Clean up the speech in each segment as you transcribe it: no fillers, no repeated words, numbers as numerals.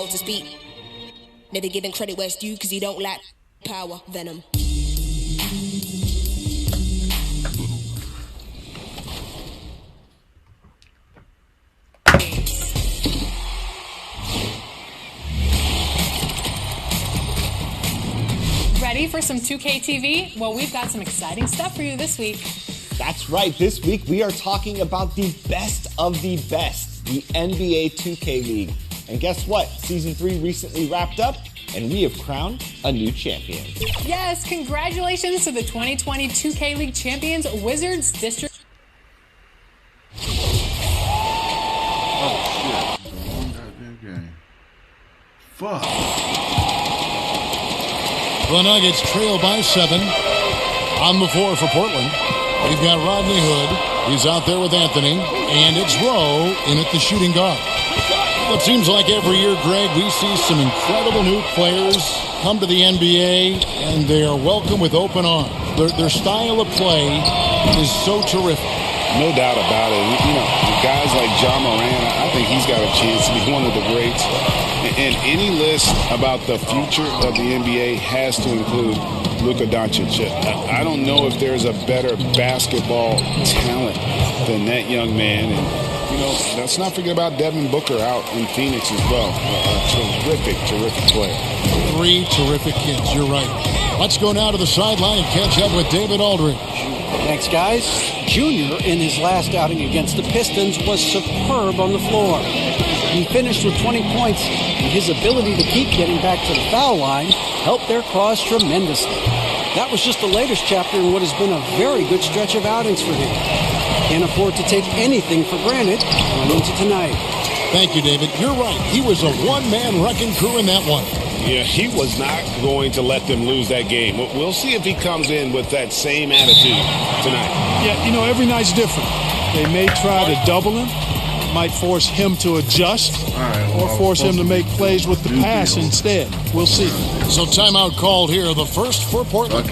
to speak. Never giving credit where it's due because you don't lack power, venom. Ready for some 2K TV? Well, we've got some exciting stuff for you this week. That's right. This week we are talking about the best of the best, the NBA 2K League. And guess what? Season 3 recently wrapped up, and we have crowned a new champion. Yes, congratulations to the 2020 2K League champions, Wizards District. Oh, shit. Wrong goddamn game. Fuck. The Nuggets trail by 7. On the floor for Portland, we've got Rodney Hood. He's out there with Anthony. And it's Rowe in at the shooting guard. Well, it seems like every year, Greg, we see some incredible new players come to the NBA, and they are welcome with open arms. Their style of play is so terrific. No doubt about it. You know, guys like Ja Morant, I think he's got a chance to be one of the greats. And any list about the future of the NBA has to include Luka Doncic. I don't know if there's a better basketball talent than that young man. And, you know, let's not forget about Devin Booker out in Phoenix as well. A terrific player. 3 terrific kids, you're right. Let's go now to the sideline and catch up with David Aldridge. Thanks, guys. Junior, in his last outing against the Pistons, was superb on the floor. He finished with 20 points, and his ability to keep getting back to the foul line helped their cause tremendously. That was just the latest chapter in what has been a very good stretch of outings for him. Can't afford to take anything for granted going into tonight. Thank you, David. You're right. He was a one-man wrecking crew in that one. Yeah, he was not going to let them lose that game. We'll see if he comes in with that same attitude tonight. Yeah, you know, every night's different. They may try to double him, might force him to adjust, or force him to make plays with the pass instead. We'll see. So timeout called here, the first for Portland.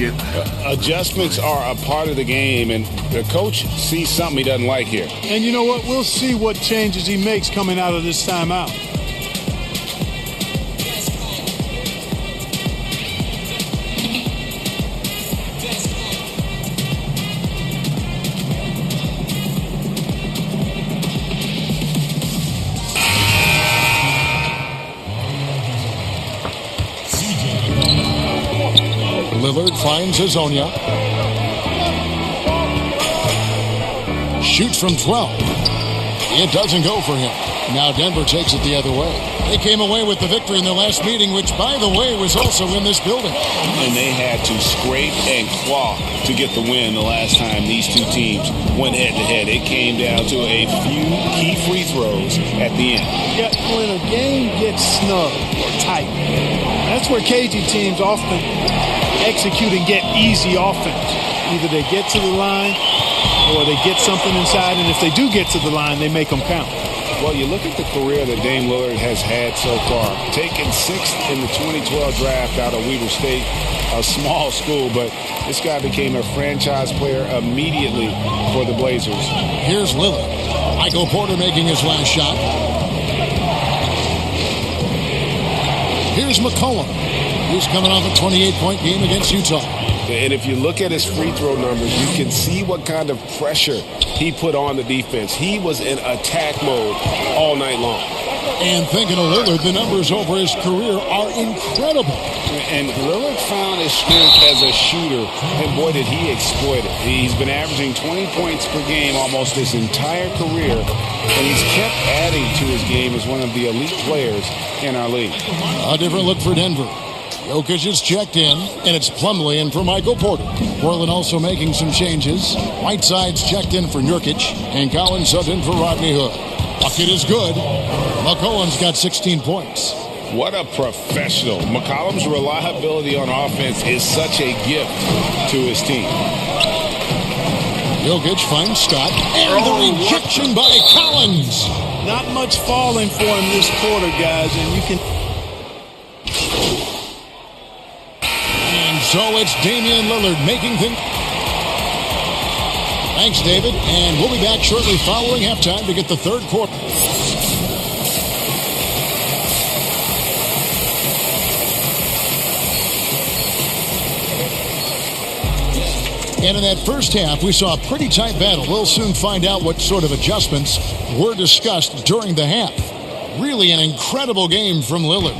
Adjustments are a part of the game, and the coach sees something he doesn't like here. And you know what? We'll see what changes he makes coming out of this timeout. Lillard finds Hezonja. Shoots from 12. It doesn't go for him. Now Denver takes it the other way. They came away with the victory in their last meeting, which, by the way, was also in this building. And they had to scrape and claw to get the win the last time these two teams went head-to-head. It came down to a few key free throws at the end. Yeah, when a game gets snug or tight, that's where cagey teams often execute and get easy offense. Either they get to the line or they get something inside, and if they do get to the line, they make them count. Well, you look at the career that Dame Lillard has had so far. Taken 6th in the 2012 draft out of Weber State, a small school, but this guy became a franchise player immediately for the Blazers. Here's Lillard. Michael Porter making his last shot. Here's McCollum. He's coming off a 28-point game against Utah. And if you look at his free throw numbers, you can see what kind of pressure he put on the defense. He was in attack mode all night long. And thinking of Lillard, the numbers over his career are incredible. And Lillard found his strength as a shooter, and boy, did he exploit it. He's been averaging 20 points per game almost his entire career, and he's kept adding to his game as one of the elite players in our league. A different look for Denver. Jokic is checked in, and it's Plumlee in for Michael Porter. Portland also making some changes. Whiteside's checked in for Nurkic, and Collins subbed in for Rodney Hood. Bucket is good. McCollum's got 16 points. What a professional. McCollum's reliability on offense is such a gift to his team. Jokic finds Scott, and the rejection by Collins. Not much falling for him this quarter, guys, and you can... So it's Damian Lillard making things. Thanks, David. And we'll be back shortly following halftime to get the third quarter. And in that first half, we saw a pretty tight battle. We'll soon find out what sort of adjustments were discussed during the half. Really an incredible game from Lillard.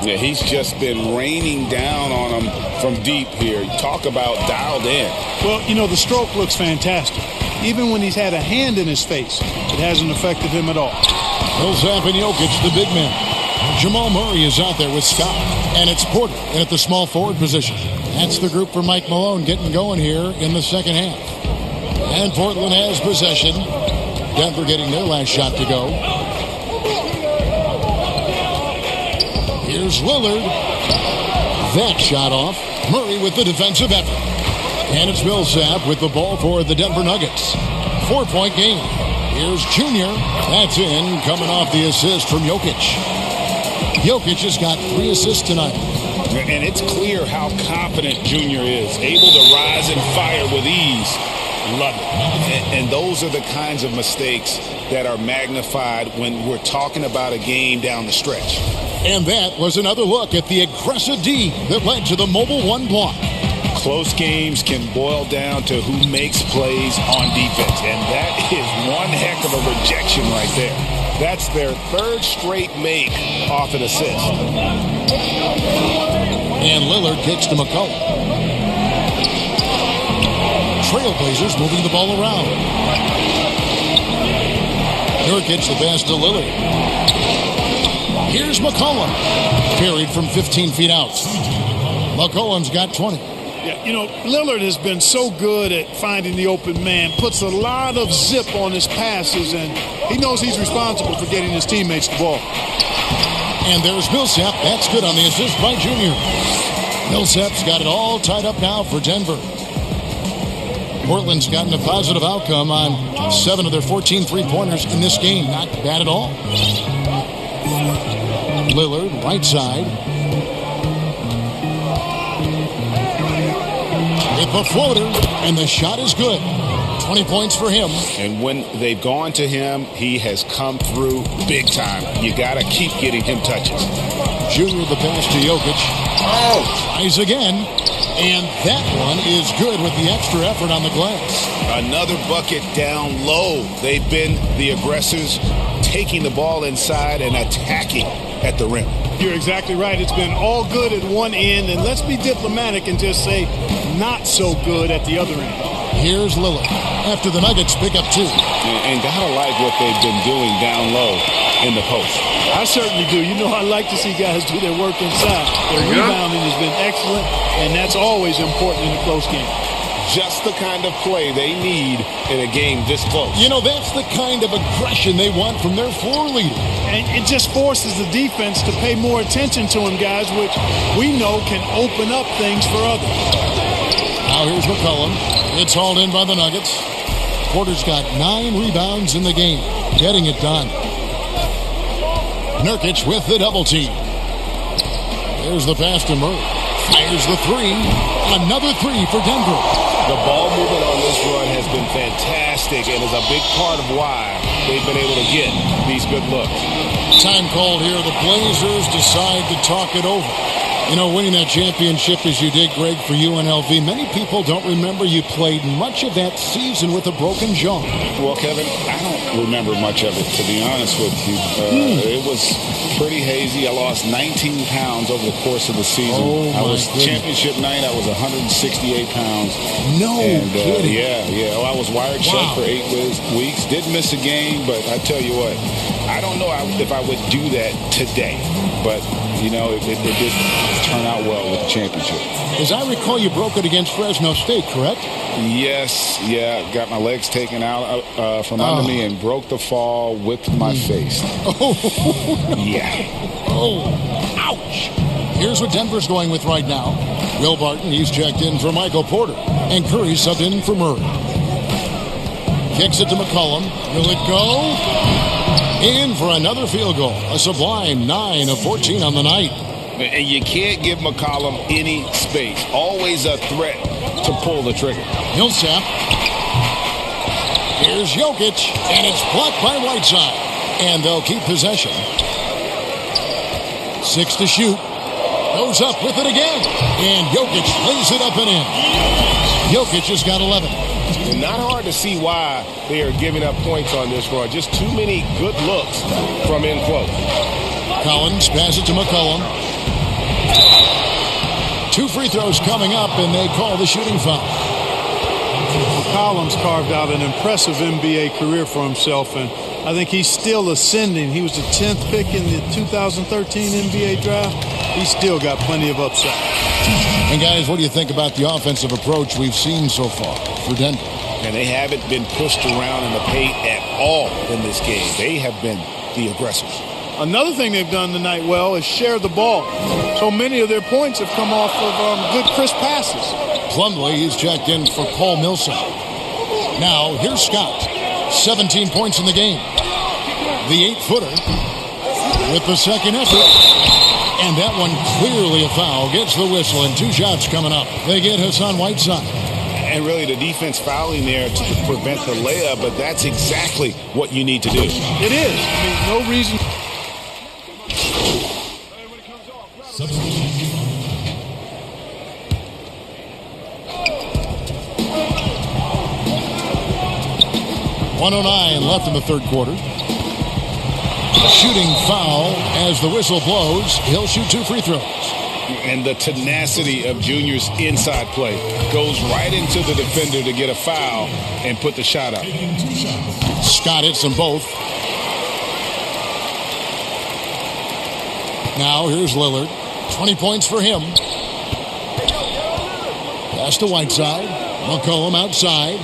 Yeah, he's just been raining down on him from deep here. Talk about dialed in. Well, the stroke looks fantastic. Even when he's had a hand in his face, it hasn't affected him at all. Millsap and Jokic, the big man. Jamal Murray is out there with Scott. And it's Porter in at the small forward position. That's the group for Mike Malone getting going here in the second half. And Portland has possession. Denver getting their last shot to go. Here's Lillard. That shot off. Murray with the defensive effort. And it's Millsap with the ball for the Denver Nuggets. 4-point game. Here's Junior. That's in, coming off the assist from Jokic. Jokic has got 3 assists tonight. And it's clear how confident Junior is. Able to rise and fire with ease. Love it. And those are the kinds of mistakes that are magnified when we're talking about a game down the stretch. And that was another look at the aggressive D that led to the Mobile One block. Close games can boil down to who makes plays on defense. And that is one heck of a rejection right there. That's their 3rd straight make off an assist. And Lillard kicks to McCollum. Trailblazers moving the ball around. Nurkic the pass to Lillard. Here's McCollum. Carried from 15 feet out. McCollum's got 20. Yeah, Lillard has been so good at finding the open man, puts a lot of zip on his passes, and he knows he's responsible for getting his teammates the ball. And there's Millsap. That's good on the assist by Junior. Millsap's got it all tied up now for Denver. Portland's gotten a positive outcome on 7 of their 14 three-pointers in this game. Not bad at all. Lillard, right side. With the floater, and the shot is good. 20 points for him. And when they've gone to him, he has come through big time. You got to keep getting him touches. Junior the pass to Jokic. Tries again. And that one is good with the extra effort on the glass. Another bucket down low. They've been the aggressors, taking the ball inside and attacking at the rim. You're exactly right. It's been all good at one end, and let's be diplomatic and just say not so good at the other end. Here's Lillard after the Nuggets pick up 2. And gotta like what they've been doing down low in the post. I certainly do. I like to see guys do their work inside. Their rebounding has been excellent, and that's always important in a close game. Just the kind of play they need in a game this close. That's the kind of aggression they want from their floor leader. And it just forces the defense to pay more attention to him, guys, which we know can open up things for others. Now here's McCollum. It's hauled in by the Nuggets. Porter's got 9 rebounds in the game. Getting it done. Nurkic with the double team. There's the pass to Murray. Fires the 3. Another 3 for Denver. The ball movement on this run has been fantastic and is a big part of why they've been able to get these good looks. Time called here. The Blazers decide to talk it over. Winning that championship as you did, Greg, for UNLV, many people don't remember you played much of that season with a broken jaw. Well, Kevin, I don't remember much of it, to be honest with you. It was pretty hazy. I lost 19 pounds over the course of the season. I was championship night. I was 168 pounds. No kidding. Yeah. Well, I was wired shut for 8 weeks. Did miss a game, but I tell you what, I don't know if I would do that today. But, it did turn out well with the championship. As I recall, you broke it against Fresno State, correct? Yes, got my legs taken out from under me and broke the fall with my face. Ouch. Here's what Denver's going with right now. Will Barton, he's checked in for Michael Porter. And Curry subbed in for Murray. Kicks it to McCollum. Will it go? In for another field goal. A sublime 9 of 14 on the night. And you can't give McCollum any space. Always a threat to pull the trigger. Millsap. Here's Jokic, and it's blocked by Whiteside. And they'll keep possession. 6 to shoot. Goes up with it again. And Jokic lays it up and in. Jokic has got 11. And not hard to see why they are giving up points on this run. Just too many good looks from in close. Collins passes it to McCollum. 2 free throws coming up, and they call the shooting foul. Collins carved out an impressive NBA career for himself, and I think he's still ascending. He was the 10th pick in the 2013 NBA draft. He's still got plenty of upside. And guys, what do you think about the offensive approach we've seen so far for Denver? And they haven't been pushed around in the paint at all in this game. They have been the aggressors. Another thing they've done tonight well is share the ball. So many of their points have come off of good crisp passes. Plumlee is checked in for Paul Millsap. Now, here's Scott. 17 points in the game. The 8-footer with the second effort. And that one clearly a foul. Gets the whistle, and 2 shots coming up. They get Hassan Whiteside. And really the defense fouling there to prevent the layup, but that's exactly what you need to do. It is. I mean, no reason. .109 left in the third quarter. Shooting foul as the whistle blows. He'll shoot 2 free throws. And the tenacity of Junior's inside play goes right into the defender to get a foul and put the shot up. Scott hits them both. Now here's Lillard. 20 points for him. Pass to Whiteside. McCollum outside.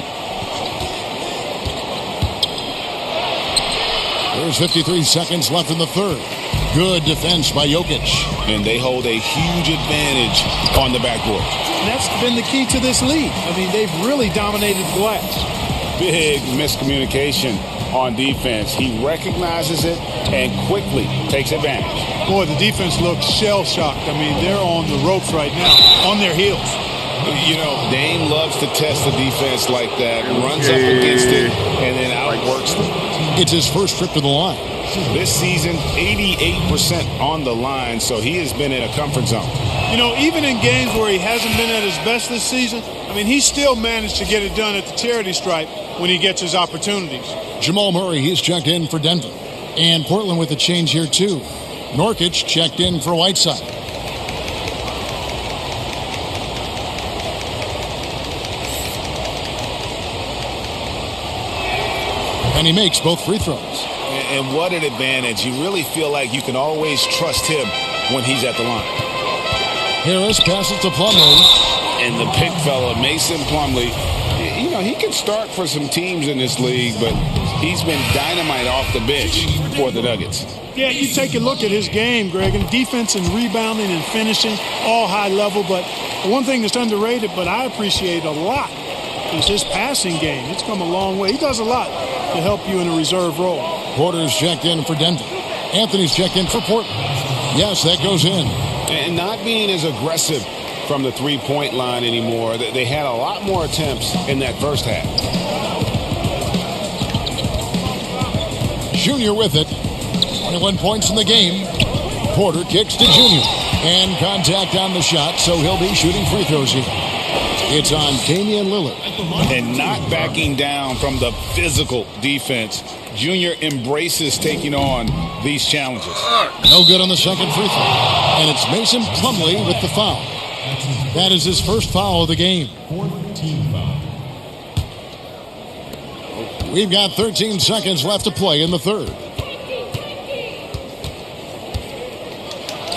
There's 53 seconds left in the third. Good defense by Jokic. And they hold a huge advantage on the backboard. And that's been the key to this league. I mean, they've really dominated the glass. Big miscommunication on defense. He recognizes it and quickly takes advantage. Boy, the defense looks shell-shocked. I mean, they're on the ropes right now, on their heels. You know, Dame loves to test the defense like that, runs up against it, and then outworks them. It's his first trip to the line. This season, 88% on the line, so he has been in a comfort zone. You know, even in games where he hasn't been at his best this season, I mean, he still managed to get it done at the charity stripe when he gets his opportunities. Jamal Murray, he's checked in for Denver. And Portland with a change here, too. Nurkic checked in for Whiteside. And he makes both free throws. And what an advantage. You really feel like you can always trust him when he's at the line. Harris passes to Plumlee. And the pick fella, Mason Plumlee, you know, he can start for some teams in this league, but he's been dynamite off the bench for the Nuggets. Yeah, you take a look at his game, Greg, and defense and rebounding and finishing, all high level. But one thing that's underrated, but I appreciate a lot, is his passing game. It's come a long way. He does a lot to help you in a reserve role. Porter's checked in for Denver. Anthony's checked in for Portland. Yes, that goes in. And not being as aggressive from the three-point line anymore. They had a lot more attempts in that first half. Junior with it. 21 points in the game. Porter kicks to Junior. And contact on the shot, so he'll be shooting free throws here. It's on Damian Lillard. And not backing down from the physical defense. Junior embraces taking on these challenges. No good on the second free throw. And it's Mason Plumlee with the foul. That is his first foul of the game. We've got 13 seconds left to play in the third.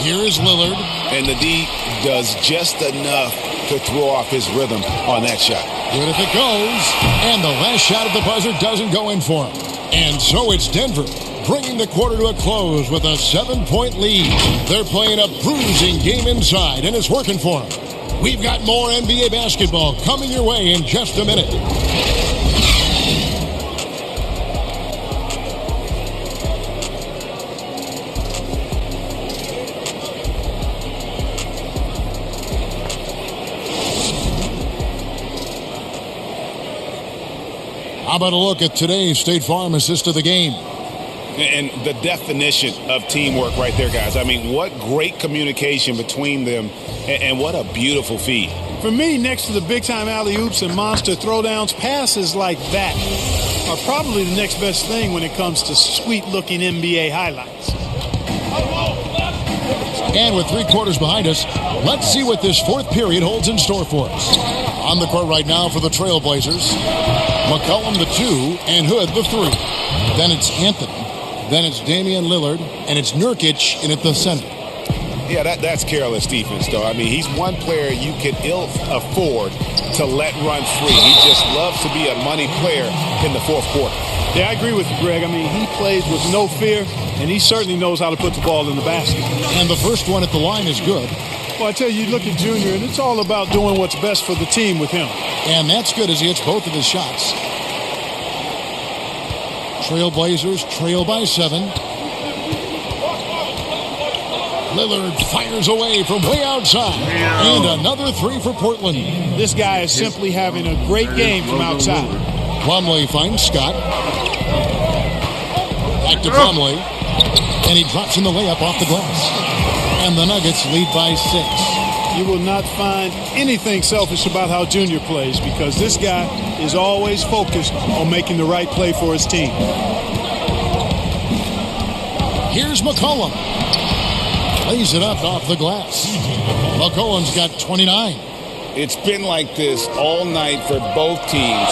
Here is Lillard. And the D does just enough to throw off his rhythm on that shot. Good if it goes. And the last shot at the buzzer doesn't go in for him. And so it's Denver bringing the quarter to a close with a 7-point lead. They're playing a bruising game inside, and it's working for them. We've got more NBA basketball coming your way in just a minute. How about a look at today's State Farm assist of the game? And the definition of teamwork right there, guys. I mean, what great communication between them, and what a beautiful feed. For me, next to the big-time alley-oops and monster throwdowns, passes like that are probably the next best thing when it comes to sweet-looking NBA highlights. And with 3 quarters behind us, let's see what this fourth period holds in store for us. On the court right now for the Trailblazers, McCollum the 2 and Hood the 3. Then it's Anthony. Then it's Damian Lillard, and it's Nurkic in at the center. Yeah, that's careless defense, though. I mean, he's one player you can ill afford to let run free. He just loves to be a money player in the fourth quarter. Yeah, I agree with you, Greg. I mean, he plays with no fear, and he certainly knows how to put the ball in the basket. And the first one at the line is good. Well, I tell you, look at Junior, and it's all about doing what's best for the team with him. And that's good as he hits both of his shots. Trailblazers trail by 7. Lillard fires away from way outside. And another 3 for Portland. This guy is simply having a great game from outside. Plumlee finds Scott. Back to Plumlee. And he drops in the layup off the glass. And the Nuggets lead by 6. You will not find anything selfish about how Junior plays, because this guy is always focused on making the right play for his team. Here's McCollum. Lays it up off the glass. McCollum's got 29. It's been like this all night for both teams.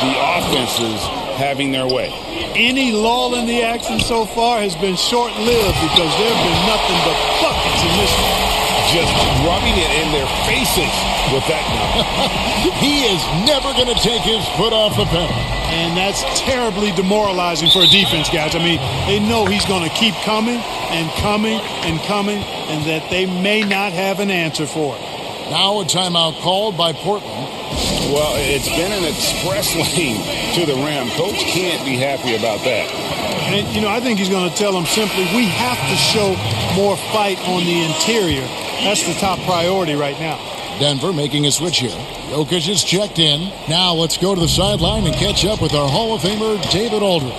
The offenses having their way. Any lull in the action so far has been short-lived, because there have been nothing but buckets in this one. Just rubbing it in their faces with that. He is never going to take his foot off the pedal. And that's terribly demoralizing for a defense, guys. I mean, they know he's going to keep coming and coming and coming, and that they may not have an answer for it. Now a timeout called by Portland. Well, it's been an express lane to the rim. Coach can't be happy about that. And, you know, I think he's going to tell them simply, we have to show more fight on the interior. That's the top priority right now. Denver making a switch here. Jokic is checked in. Now let's go to the sideline and catch up with our Hall of Famer, David Aldridge.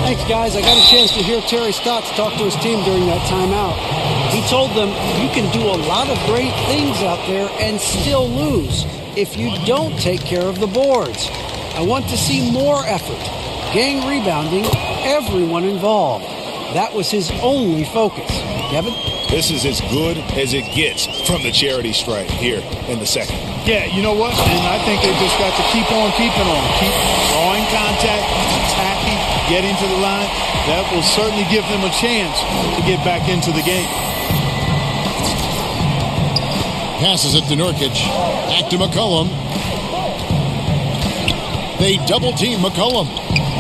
Thanks, guys. I got a chance to hear Terry Stotts talk to his team during that timeout. He told them, you can do a lot of great things out there and still lose if you don't take care of the boards. I want to see more effort, gang rebounding, everyone involved. That was his only focus. Kevin? This is as good as it gets from the charity stripe here in the second. Yeah, you know what? And I think they've just got to keep on keeping on. Keep drawing contact, attacking, getting to the line. That will certainly give them a chance to get back into the game. Passes it to Nurkic. Back to McCollum. They double-team McCollum.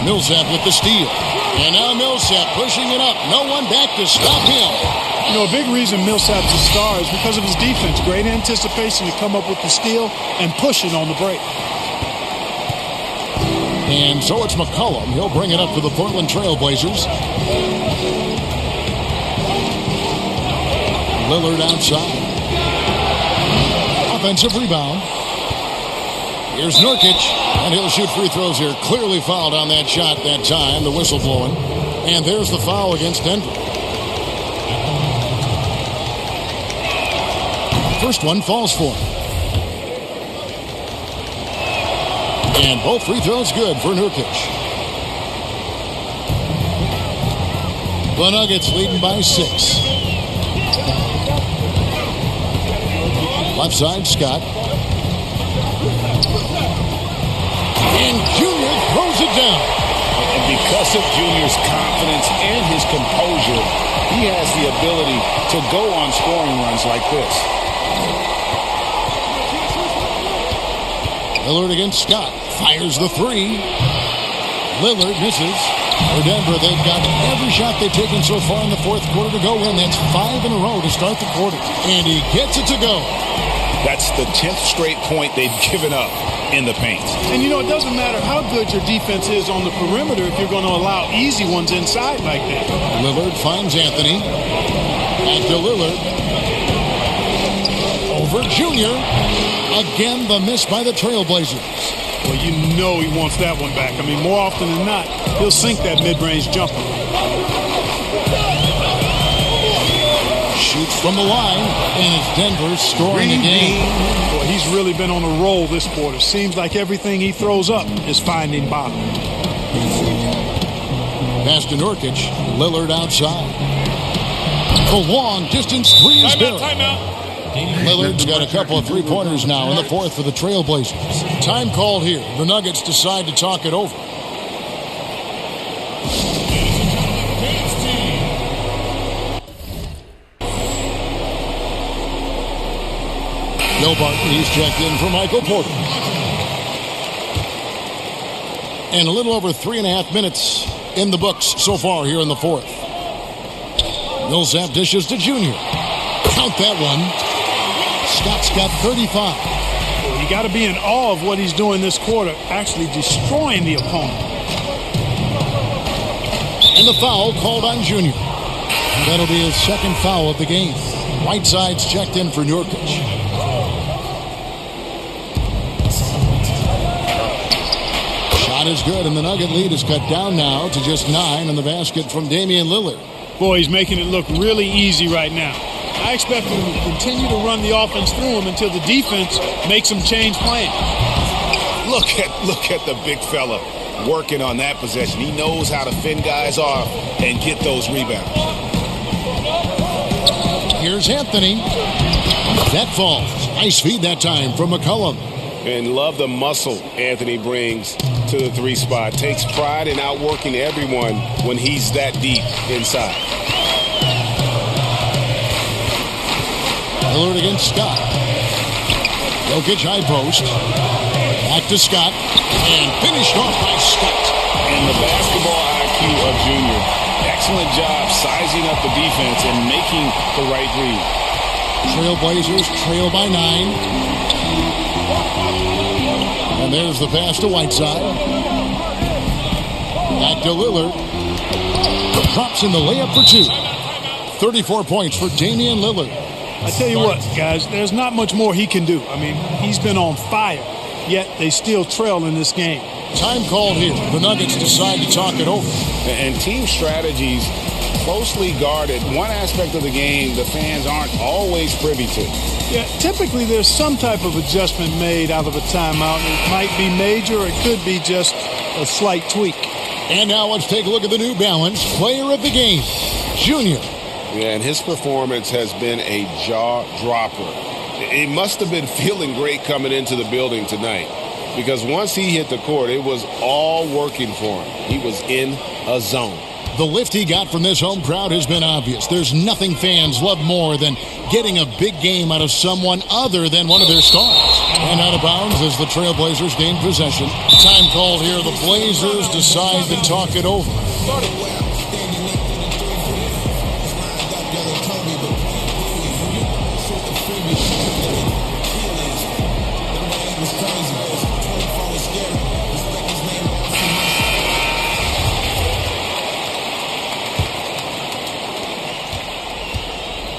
Millsap with the steal. And now Millsap pushing it up. No one back to stop him. You know, a big reason Millsap's a star is because of his defense. Great anticipation to come up with the steal and pushing on the break. And so it's McCollum. He'll bring it up for the Portland Trailblazers. Lillard outside. Offensive rebound. Here's Nurkic, and he'll shoot free throws here. Clearly fouled on that shot that time, the whistle blowing. And there's the foul against Denver. First one falls for him. And both free throws good for Nurkic. The Nuggets leading by 6. Left side, Scott. And Junior throws it down. And because of Junior's confidence and his composure, he has the ability to go on scoring runs like this. Lillard against Scott. Fires the 3. Lillard misses. For Denver, they've got every shot they've taken so far in the fourth quarter to go in. That's 5 in a row to start the quarter. And he gets it to go. That's the 10th straight point they've given up in the paint. And, you know, it doesn't matter how good your defense is on the perimeter if you're going to allow easy ones inside like that. Lillard finds Anthony. Back to Lillard. Over Junior. Again, the miss by the Trailblazers. Well, you know he wants that one back. I mean, more often than not, he'll sink that mid-range jumper. Shoots from the line, and it's Denver scoring the game. Boy, he's really been on a roll this quarter. Seems like everything he throws up is finding bottom. Pass to Nurkic. Lillard outside. The long distance three is good. Lillard's got a couple of three-pointers now in the fourth for the Trailblazers. Time called here. The Nuggets decide to talk it over. Bill Barton, he's checked in for Michael Porter. And a little over 3.5 minutes in the books so far here in the fourth. Millsap dishes to Junior. Count that one. Scott's got 35. Well, you got to be in awe of what he's doing this quarter, actually destroying the opponent. And the foul called on Junior. That'll be his second foul of the game. Whiteside's checked in for Nurkic. Shot is good, and the Nugget lead is cut down now to just 9 on the basket from Damian Lillard. Boy, he's making it look really easy right now. I expect him to continue to run the offense through him until the defense makes him change plans. Look at the big fella working on that possession. He knows how to fend guys off and get those rebounds. Here's Anthony. That falls. Nice feed that time from McCollum. And love the muscle Anthony brings to the three spot. Takes pride in outworking everyone when he's that deep inside. Lillard against Scott. Jokic high post. Back to Scott. And finished off by Scott. And the basketball IQ of Junior. Excellent job sizing up the defense and making the right read. Trailblazers trail by 9. And there's the pass to Whiteside. Back to Lillard. Drops in the layup for 2. 34 points for Damian Lillard. I tell you what, guys, there's not much more he can do. I mean, he's been on fire, yet they still trail in this game. Time called here. The Nuggets decide to talk it over. And team strategies closely guarded. One aspect of the game the fans aren't always privy to. Yeah, typically there's some type of adjustment made out of a timeout. It might be major, or it could be just a slight tweak. And now let's take a look at the New Balance player of the game, Junior. Yeah, and his performance has been a jaw-dropper. He must have been feeling great coming into the building tonight, because once he hit the court, it was all working for him. He was in a zone. The lift he got from this home crowd has been obvious. There's nothing fans love more than getting a big game out of someone other than one of their stars. And out of bounds as the Trailblazers gain possession. Time called here. The Blazers decide to talk it over.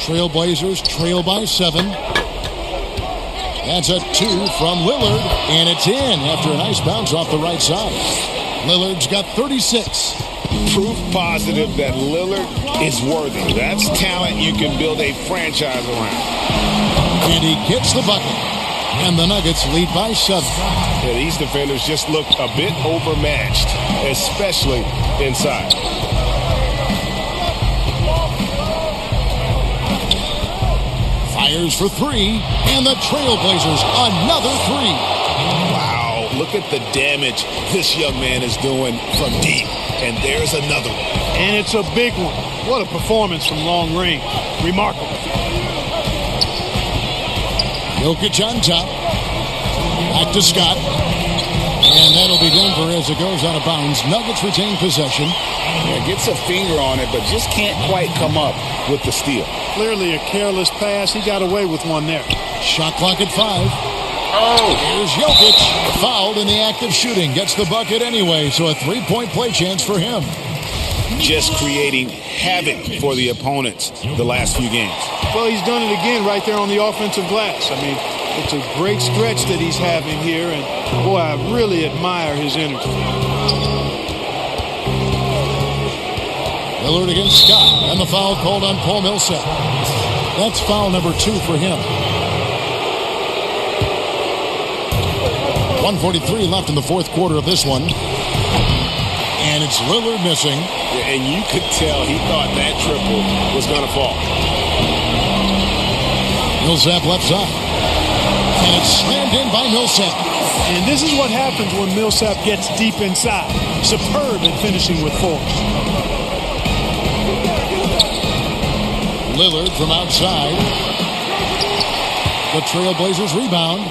Trailblazers trail by 7. That's a 2 from Lillard, and it's in after a nice bounce off the right side. Lillard's got 36. Proof positive that Lillard is worthy. That's talent you can build a franchise around. And he gets the bucket, and the Nuggets lead by 7. Yeah, these defenders just look a bit overmatched, especially inside. Fires for 3, and the Trailblazers another 3. Wow, look at the damage this young man is doing from deep. And there's another one. And it's a big one. What a performance from long range. Remarkable. Jokic on top. Back to Scott. And that'll be Denver as it goes out of bounds. Nuggets retain possession. Yeah, gets a finger on it, but just can't quite come up with the steal. Clearly a careless pass. He got away with one there. Shot clock at 5. Here's Jokic. Fouled in the act of shooting. Gets the bucket anyway, so a 3-point play chance for him. Just creating havoc for the opponents the last few games. Well, he's done it again right there on the offensive glass. I mean, It's a great stretch that he's having here, and boy, I really admire his energy. Lillard against Scott, and the foul called on Paul Millsap. That's foul number 2 for him. 1:43 left in the fourth quarter of this one. And it's Lillard missing. Yeah, and you could tell he thought that triple was going to fall. Millsap left side. And it's slammed in by Millsap. And this is what happens when Millsap gets deep inside. Superb at finishing with force. Lillard from outside. The Trailblazers rebound.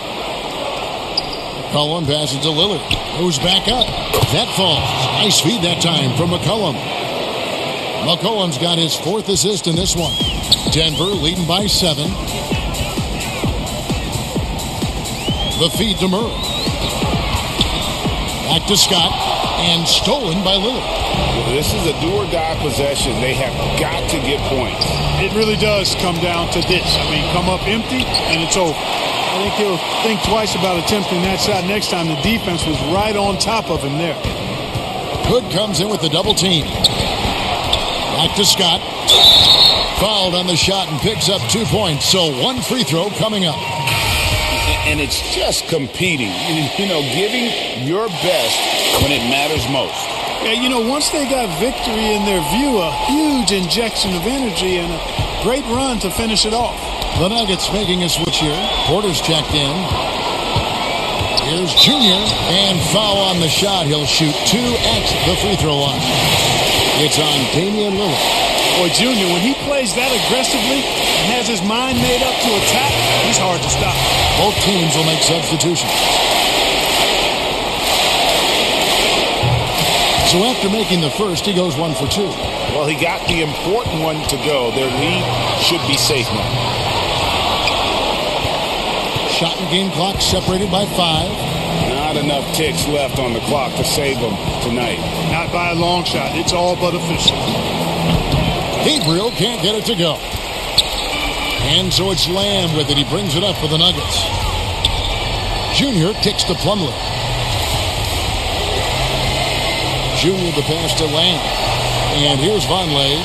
McCollum passes to Lillard. Goes back up. That falls. Nice feed that time from McCollum. McCollum's got his 4th assist in this one. Denver leading by 7. The feed to Murray. Back to Scott. And stolen by Lillard. This is a do-or-die possession. They have got to get points. It really does come down to this. I mean, come up empty, and it's over. I think he'll think twice about attempting that shot next time. The defense was right on top of him there. Hood comes in with the double team. Back to Scott. Fouled on the shot and picks up 2 points. So 1 free throw coming up. And it's just competing. You know, giving your best when it matters most. Yeah, you know, once they got victory in their view, a huge injection of energy and a great run to finish it off. The Nuggets making a switch here. Porter's checked in. Here's Junior, and foul on the shot. He'll shoot 2 at the free throw line. It's on Damian Lillard. Boy, Junior, when he plays that aggressively and has his mind made up to attack, he's hard to stop. Both teams will make substitutions. So after making the first, he goes 1 for 2. Well, he got the important one to go. Their lead should be safe now. Shot and game clock separated by 5. Not enough ticks left on the clock to save them tonight. Not by a long shot. It's all but official. Gabriel can't get it to go. And so it's Lamb with it. He brings it up for the Nuggets. Junior kicks to Plumlee. Junior the pass to Lamb. And here's Vonleh.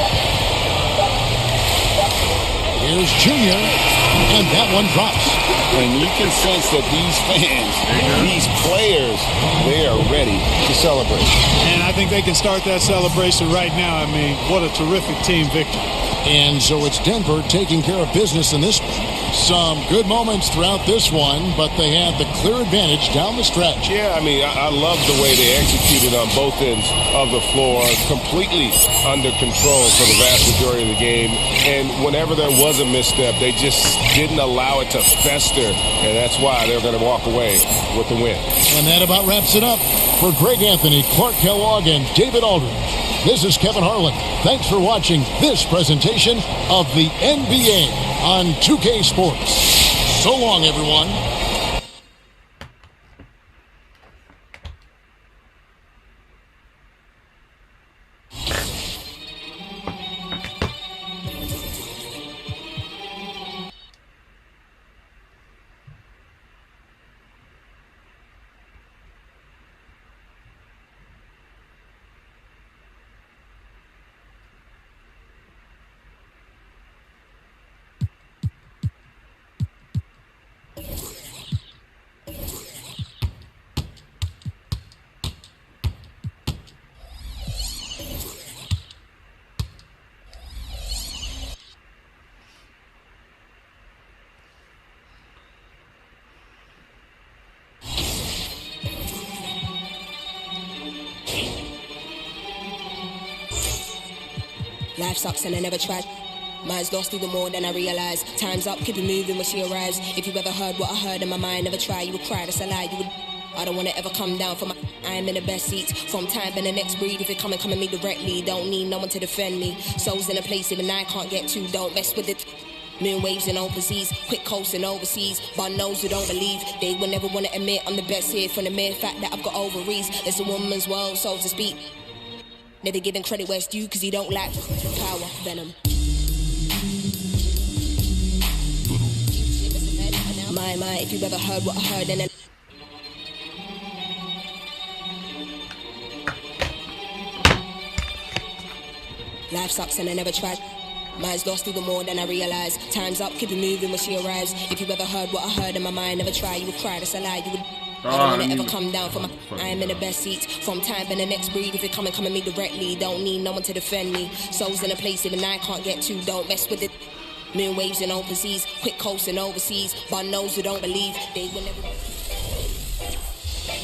Here's Junior. And that one drops. And you can sense that these fans, these players, they are ready to celebrate. And I think they can start that celebration right now. I mean, what a terrific team victory. And so it's Denver taking care of business in this one. Some good moments throughout this one, but they had the clear advantage down the stretch. Yeah, I mean, I love the way they executed on both ends of the floor, completely under control for the vast majority of the game. And whenever there was a misstep, they just didn't allow it to fester, and that's why they're going to walk away with the win. And that about wraps it up. For Greg Anthony, Clark Kellogg, and David Aldridge, this is Kevin Harlan. Thanks for watching this presentation of the NBA on 2K Sports. So long, everyone. Life sucks and I never tried. Mine's lost even more than I realize. Time's up, keep it moving when she arrives. If you ever heard what I heard in my mind, never try, you would cry, that's a lie, you would. I don't wanna ever come down for my. I'm in the best seats. From time and the next breed. If it come at me directly, don't need no one to defend me. Souls in a place even I can't get to, don't mess with it. Moon waves in open seas, quick coasting overseas. But knows who don't believe, they will never wanna admit I'm the best here. From the mere fact that I've got ovaries. It's a woman's world, so to speak. Never giving credit where it's due, cause he don't lack power, venom. If you ever heard what I heard, then life sucks and I never tried. Mine's lost even more than I realize. Time's up, keep it moving when she arrives. If you ever heard what I heard in my mind, never try, you would cry, that's a lie. You would. I don't wanna ever come down for my. I am in the best seat. From time and the next breed. If you come at me directly, don't need no one to defend me. Souls in a place even I can't get to. Don't mess with it. Moon waves and overseas, quick coasting overseas. Bun knows who don't believe they will never.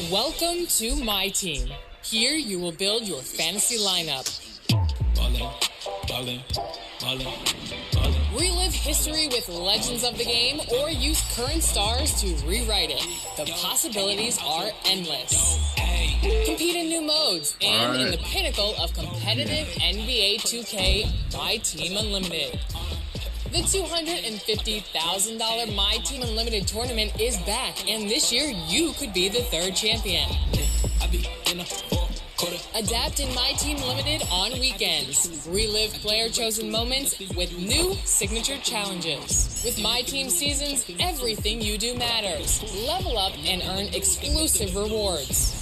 Welcome to my team. Here you will build your fantasy lineup. Relive history with legends of the game or use current stars to rewrite it. The possibilities are endless. Compete in new modes and in the pinnacle of competitive NBA 2K My Team Unlimited. The $250,000 My Team Unlimited tournament is back, and this year you could be the third champion. Adapt in My Team Limited on weekends. Relive player-chosen moments with new signature challenges. With My Team Seasons, everything you do matters. Level up and earn exclusive rewards.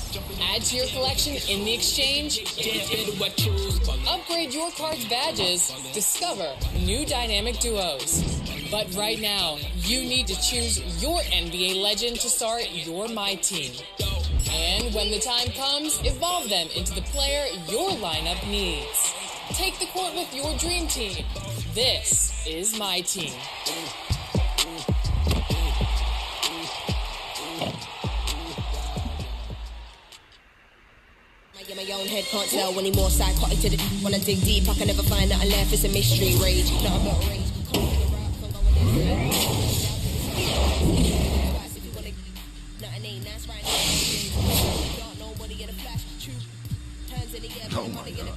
Add to your collection in the exchange. Upgrade your card's badges. Discover new dynamic duos. But right now, you need to choose your NBA legend to start your My Team. And when the time comes, evolve them into the player your lineup needs. Take the court with your dream team. This is My Team. My own head can't tell anymore. Psychotic to the when I dig deep, I can never find nothing left. It's a mystery. Rage, not about rage. Oh my God.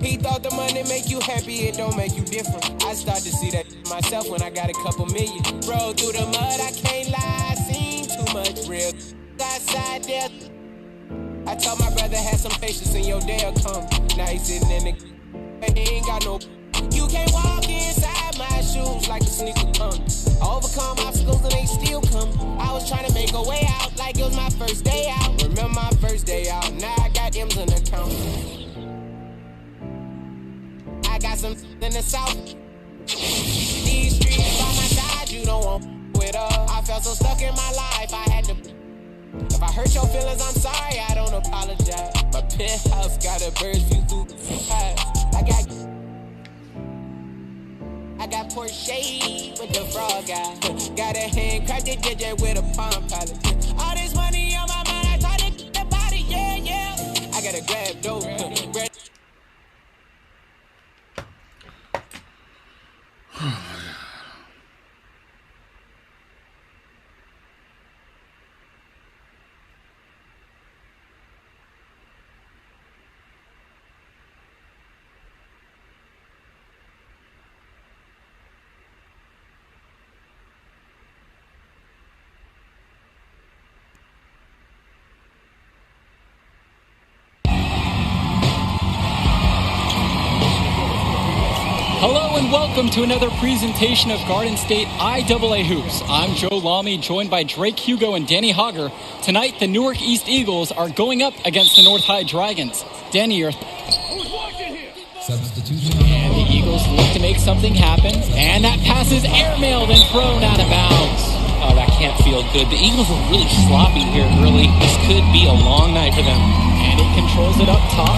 He thought the money make you happy, it don't make you different. I start to see that myself when I got a couple million. Roll through the mud, I can't lie, I seen too much real outside there. I told my brother had some patience and your day'll come. Now he's sitting in the and he ain't got no. You can't walk inside my shoes like a sneaker come. I overcome obstacles and they still come. I was trying to make a way out like it was my first day out. Remember my first day out, now I got M's in the account. I got some in the south. These streets by my side, you don't want with us. I felt so stuck in my life, I had to. If I hurt your feelings, I'm sorry, I don't apologize. My penthouse got a bird's view through the skies. I got Porsche with the frog guy. Got a handcrafted DJ with a palm pilot. All this money on my mind, I thought it about it, yeah, yeah. I gotta grab dope. Hello and welcome to another presentation of Garden State IAA Hoops. I'm Joe Lamy, joined by Drake Hugo and Danny Hogger. Tonight, the Newark East Eagles are going up against the North High Dragons. Danny, your substitution. And the Eagles look to make something happen. And that pass is airmailed and thrown out of bounds. Oh, that can't feel good. The Eagles are really sloppy here early. This could be a long night for them. And he controls it up top.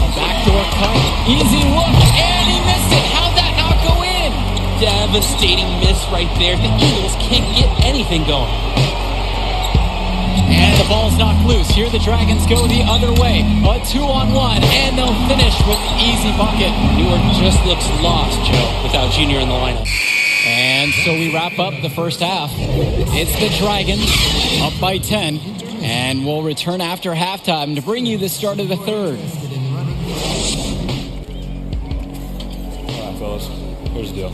Backdoor cut, easy look, and he missed it. How'd that not go in? devastating miss right there. The Eagles can't get anything going. And the ball's knocked loose. Here the Dragons go the other way. A 2-on-1, and they'll finish with an easy bucket. Newark just looks lost, Joe, without Junior in the lineup. And so we wrap up the first half. It's the Dragons up by 10. And we'll return after halftime to bring you the start of the third. All right, fellas. Here's the deal.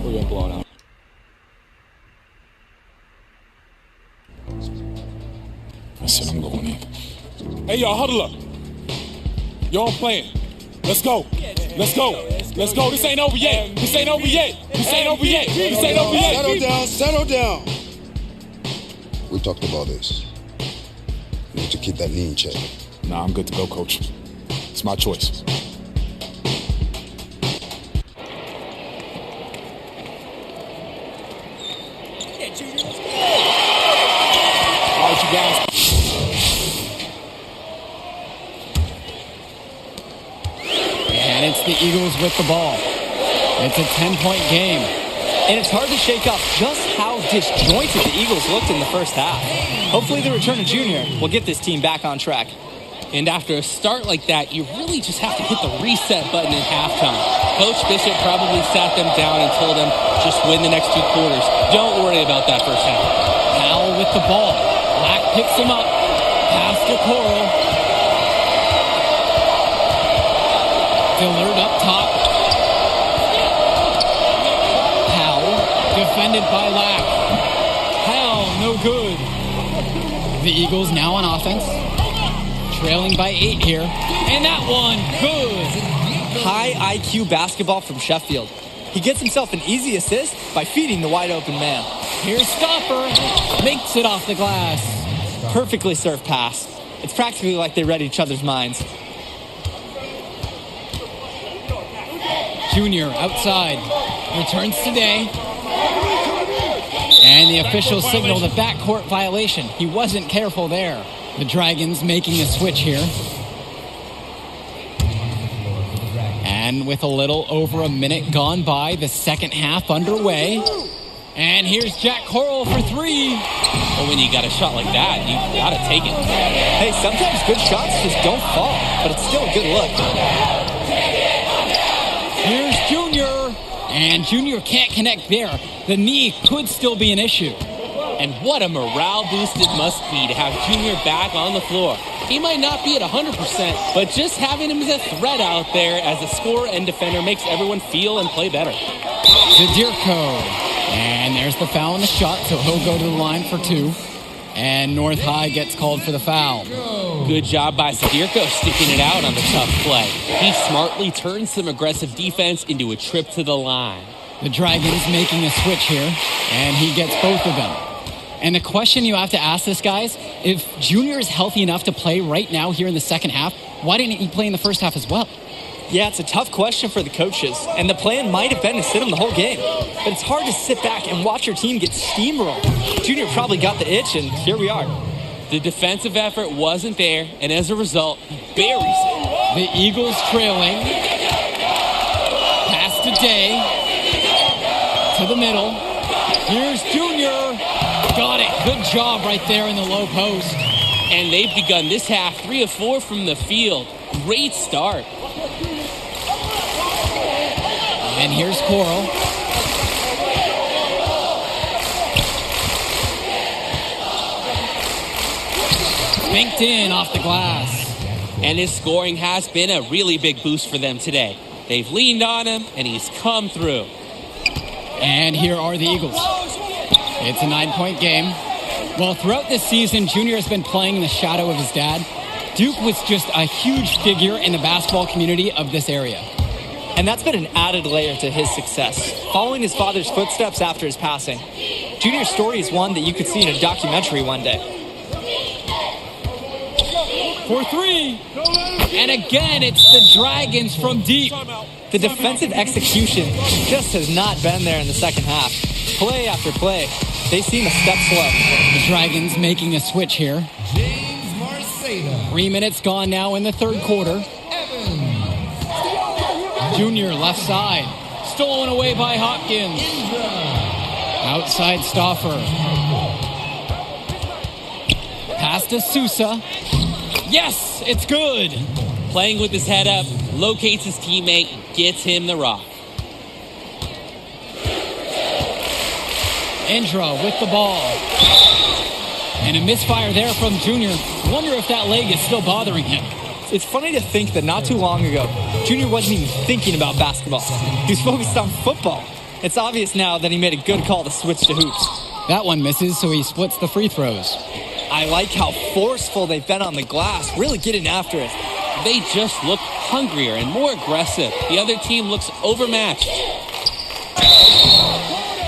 We're getting blown out. I said I'm going in. Hey, y'all, huddle up. Y'all playing. Let's go. Let's go. Let's go. This ain't over yet. This ain't over yet. This ain't over yet. This ain't over yet. Settle down. Settle down. We talked about this. You need to keep that knee in check. Nah, I'm good to go, coach. It's my choice. All right, you guys. And it's the Eagles with the ball. It's a 10-point game. And it's hard to shake off just how disjointed the Eagles looked in the first half. Hopefully the return of Junior will get this team back on track. And after a start like that, you really just have to hit the reset button in halftime. Coach Bishop probably sat them down and told them, just win the next 2 quarters. Don't worry about that first half. Powell with the ball. Black picks him up. Pass to Coral. Dillard up top. Defended by Lack. Hell, no good. The Eagles now on offense. Trailing by 8 here. And that one, good. High IQ basketball from Sheffield. He gets himself an easy assist by feeding the wide open man. Here's Stopper. Makes it off the glass. Perfectly served pass. It's practically like they read each other's minds. Junior outside. Returns today. And the officials signal the backcourt violation. He wasn't careful there. The Dragons making a switch here. And with a little over a minute gone by, the second half underway. And here's Jack Coral for 3. Well, when you got a shot like that, you got to take it. Hey, sometimes good shots just don't fall, but it's still a good look. Here's Junior. And Junior can't connect there. The knee could still be an issue. And what a morale boost it must be to have Junior back on the floor. He might not be at 100%, but just having him as a threat out there as a scorer and defender makes everyone feel and play better. Zadirko. And there's the foul on the shot, so he'll go to the line for 2. And North High gets called for the foul. Good job by Zadirko sticking it out on the tough play. He smartly turns some aggressive defense into a trip to the line. The Dragons making a switch here, and he gets both of them. And the question you have to ask this, guys, if Junior is healthy enough to play right now here in the second half, why didn't he play in the first half as well? Yeah, it's a tough question for the coaches, and the plan might have been to sit him the whole game. But it's hard to sit back and watch your team get steamrolled. Junior probably got the itch, and here we are. The defensive effort wasn't there, and as a result, he buries it. The Eagles trailing. Pass to Day. To the middle. Here's Junior. Got it. Good job right there in the low post. And they've begun this half 3 of 4 from the field. Great start. And here's Coral. Banked in off the glass. And his scoring has been a really big boost for them today. They've leaned on him, and he's come through. And here are the Eagles. It's a 9-point game. Well, throughout this season, Junior has been playing in the shadow of his dad. Duke was just a huge figure in the basketball community of this area. And that's been an added layer to his success, following his father's footsteps after his passing. Junior's story is one that you could see in a documentary one day. For 3. And again, it's the Dragons from deep. The defensive execution just has not been there in the second half. Play after play, they seem a step slow. The Dragons making a switch here. 3 minutes gone now in the third quarter. Junior left side. stolen away by Hopkins. Outside Stauffer. Pass to Sousa. Yes, it's good. Playing with his head up, locates his teammate, gets him the rock. Indra with the ball. And a misfire there from Junior. Wonder if that leg is still bothering him. It's funny to think that not too long ago, Junior wasn't even thinking about basketball. He was focused on football. It's obvious now that he made a good call to switch to hoops. That one misses, so he splits the free throws. I like how forceful they've been on the glass, really getting after it. They just look hungrier and more aggressive. The other team looks overmatched.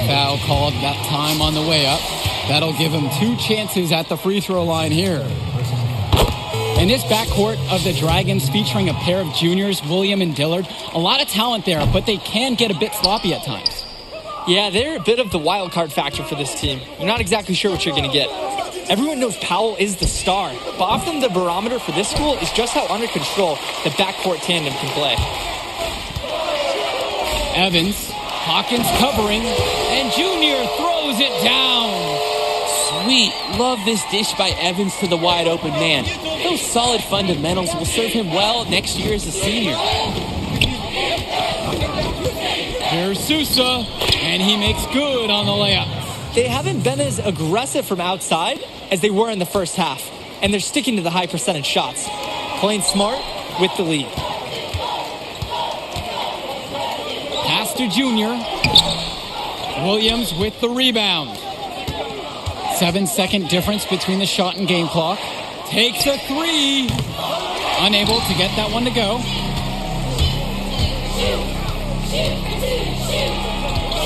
Foul called that time on the way up. That'll give him 2 chances at the free throw line here. In this backcourt of the Dragons, featuring a pair of juniors, William and Dillard, a lot of talent there, but they can get a bit sloppy at times. Yeah, they're a bit of the wild card factor for this team. You're not exactly sure what you're going to get. Everyone knows Powell is the star, but often the barometer for this school is just how under control the backcourt tandem can play. Evans, Hawkins covering, and Junior throws it down. Sweet. Love this dish by Evans to the wide open man. Those solid fundamentals will serve him well next year as a senior. Here's Sousa, and he makes good on the layup. They haven't been as aggressive from outside as they were in the first half, and they're sticking to the high percentage shots. Playing smart with the lead. Pass to Junior. Williams with the rebound. 7-second difference between the shot and game clock. Takes a 3. Unable to get that one to go.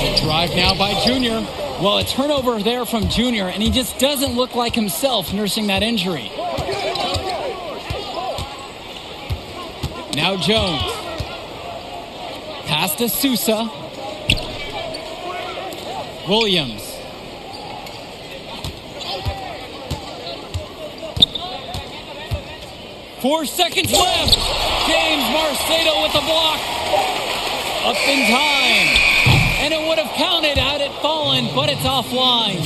The drive now by Junior. Well, a turnover there from Junior, and he just doesn't look like himself nursing that injury. Now Jones. Pass to Sousa. Williams. Four seconds left. James Marcedo with the block. Up in time. And it would have counted had it fallen, but it's offline.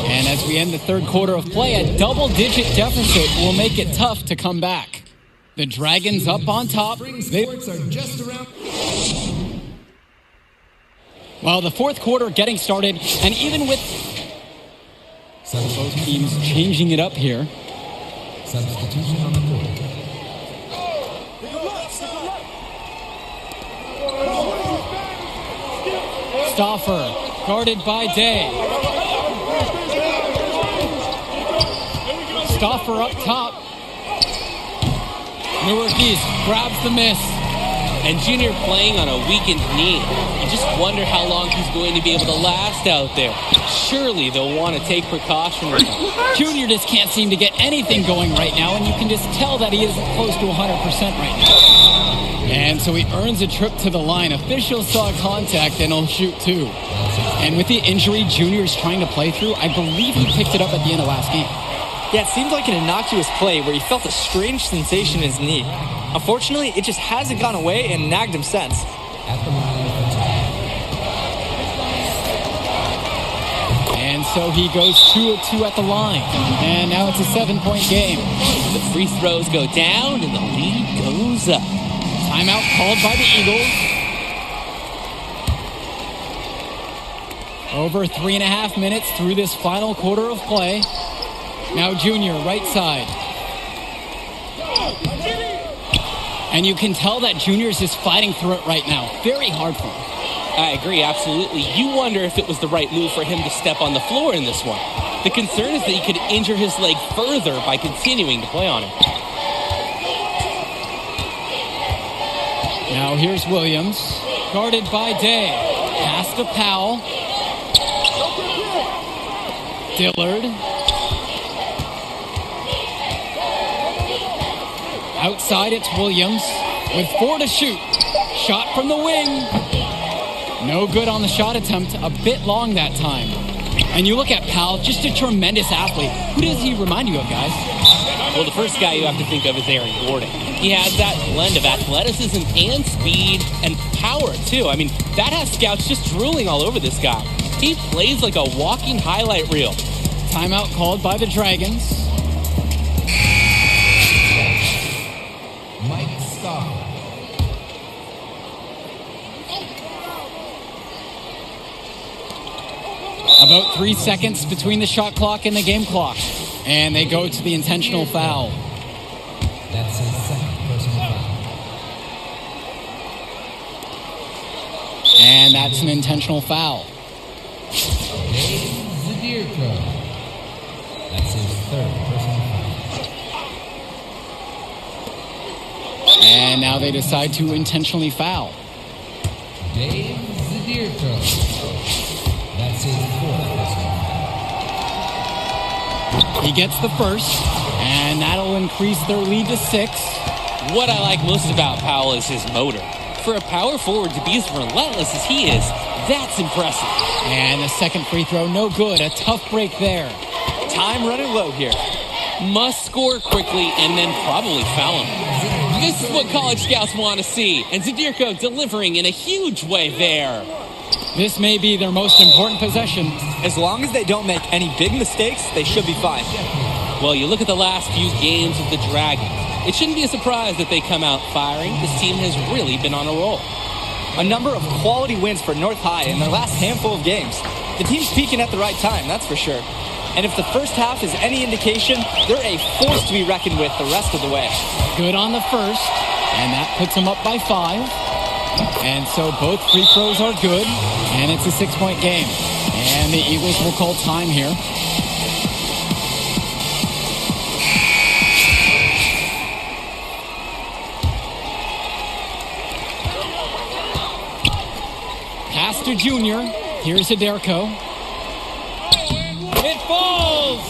And as we end the third quarter of play, a double-digit deficit will make it tough to come back. The Dragons up on top. Well, the fourth quarter getting started, and even with both teams changing it up here. Substitution on the court. Stauffer, guarded by Day. Stauffer up top. Newark East grabs the miss. And Junior playing on a weakened knee. You just wonder how long he's going to be able to last out there. Surely they'll want to take precaution with him. Junior just can't seem to get anything going right now, and you can just tell that he isn't close to 100% right now. And so he earns a trip to the line. Officials saw contact, and he'll shoot 2. And with the injury Junior's trying to play through, I believe he picked it up at the end of last game. Yeah, it seemed like an innocuous play where he felt a strange sensation in his knee. Unfortunately, it just hasn't gone away and nagged him since. And so he goes 2 of 2 at the line. And now it's a 7-point game. The free throws go down and the lead goes up. Timeout called by the Eagles. Over 3.5 minutes through this final quarter of play. Now Junior, right side. And you can tell that Junior's just fighting through it right now. Very hard for him. I agree, absolutely. You wonder if it was the right move for him to step on the floor in this one. The concern is that he could injure his leg further by continuing to play on it. Now here's Williams, guarded by Day. Pass to Powell. Dillard. Outside, it's Williams with 4 to shoot. Shot from the wing. No good on the shot attempt. A bit long that time. And you look at Powell, just a tremendous athlete. Who does he remind you of, guys? Well, the first guy you have to think of is Aaron Gordon. He has that blend of athleticism and speed and power, too. I mean, that has scouts just drooling all over this guy. He plays like a walking highlight reel. Timeout called by the Dragons. Mike Stoffer. About 3 seconds between the shot clock and the game clock. And they go to the intentional foul. That's his second personal foul. And that's an intentional foul. Dave Zadirko. That's his third personal foul. And now they decide to intentionally foul. Dave Zadirko. That's his fourth personal foul. He gets the first, and that'll increase their lead to 6. What I like most about Powell is his motor. For a power forward to be as relentless as he is, that's impressive. And the second free throw, no good. A tough break there. Time running low here. Must score quickly and then probably foul him. This is what college scouts want to see, and Zadirko delivering in a huge way there. This may be their most important possession. As long as they don't make any big mistakes, they should be fine. Well, you look at the last few games of the Dragons. It shouldn't be a surprise that they come out firing. This team has really been on a roll. A number of quality wins for North High in their last handful of games. The team's peaking at the right time, that's for sure. And if the first half is any indication, they're a force to be reckoned with the rest of the way. Good on the first, and that puts them up by 5. And so both free throws are good, and it's a 6-point game. And the Eagles will call time here. Pass to Junior. Here's Zadirko. It falls!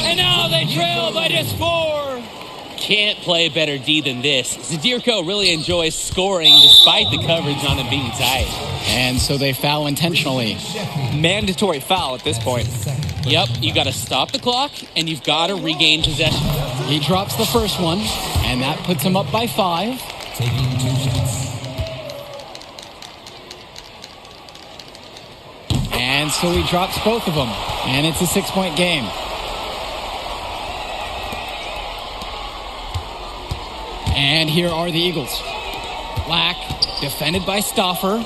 And now they trail by just 4. Can't play better D than this. Zadirko really enjoys scoring despite the coverage on him being tight. And so they foul intentionally. Mandatory foul at this point. Yep, you got to stop the clock and you've got to regain possession. He drops the first one, and that puts him up by 5. Taking 2 shots. And so he drops both of them, and it's a 6-point game. And here are the Eagles. Black, defended by Stoffer.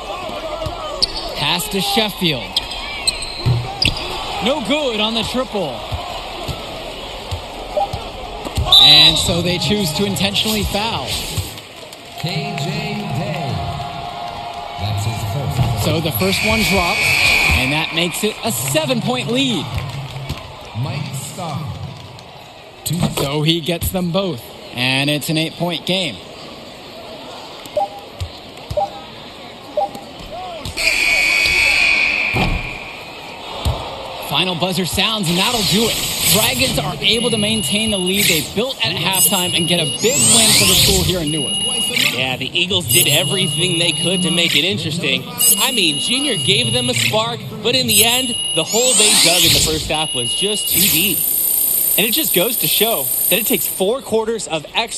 Pass to Sheffield. No good on the triple. And so they choose to intentionally foul. KJ Day. That's his first. So the first one drops, and that makes it a 7-point lead. Mike Stoffer. So he gets them both, and it's an 8-point game. Final buzzer sounds, and that'll do it. Dragons are able to maintain the lead they built at halftime and get a big win for the school here in Newark. Yeah, the Eagles did everything they could to make it interesting. I mean, Junior gave them a spark, but in the end, the hole they dug in the first half was just too deep. And it just goes to show that it takes 4 quarters of excellence